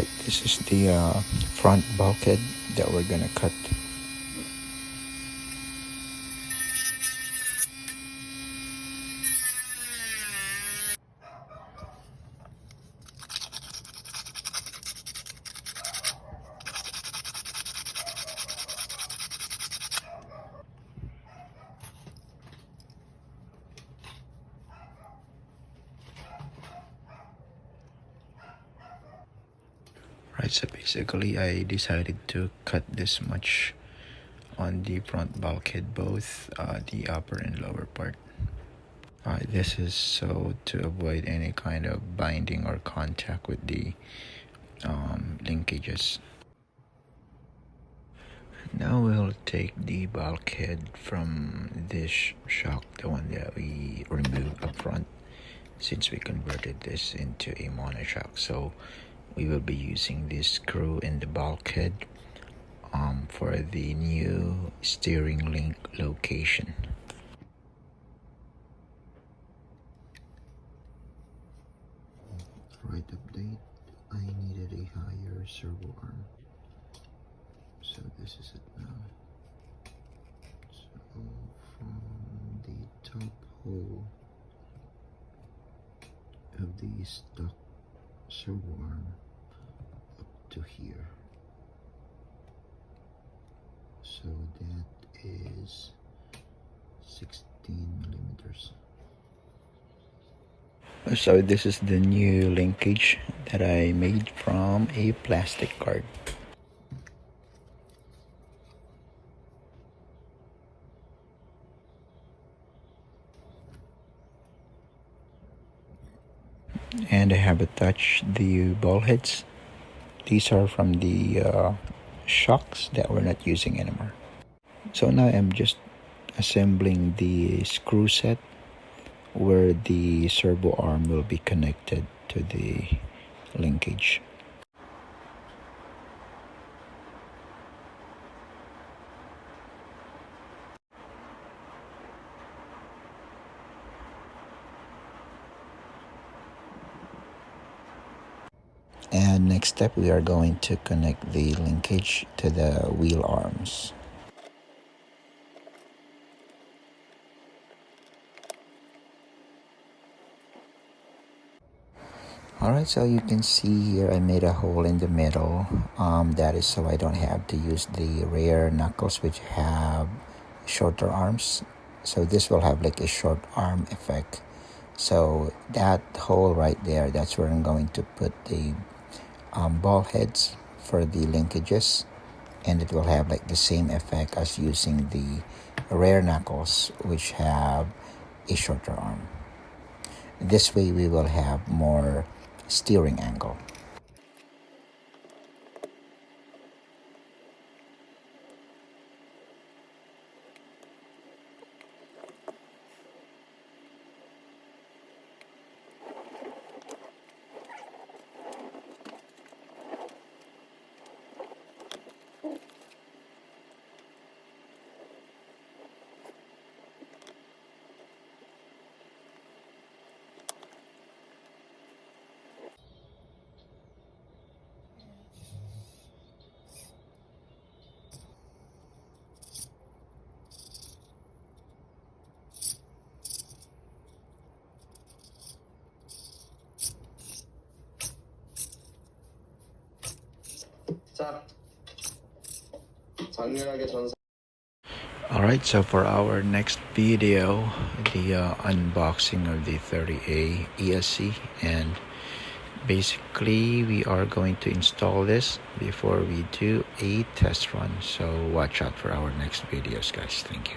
Alright, this is the front bulkhead that we're gonna cut. Right, so basically I decided to cut this much on the front bulkhead, both the upper and lower part. This is so to avoid any kind of binding or contact with the linkages. Now we'll take the bulkhead from this shock, the one that we removed up front, since we converted this into a monoshock. So we will be using this screw in the bulkhead for the new steering link location. Right update, I needed a higher servo arm, so this is it now. So from the top hole of the stock servo arm up to here, so that is 16 millimeters. So this is the new linkage that I made from a plastic card. And I have attached the ball heads. These are from the shocks that we're not using anymore. So now I'm just assembling the screw set where the servo arm will be connected to the linkage. And next step, we are going to connect the linkage to the wheel arms. Alright, so you can see here I made a hole in the middle. That is so I don't have to use the rear knuckles, which have shorter arms. So this will have like a short arm effect. So that hole right there, that's where I'm going to put the ball heads for the linkages, and it will have like the same effect as using the rear knuckles, which have a shorter arm. This way we will have more steering angle. Alright, so for our next video, the unboxing of the 30A ESC, and basically we are going to install this before we do a test run. So watch out for our next videos, guys. Thank you.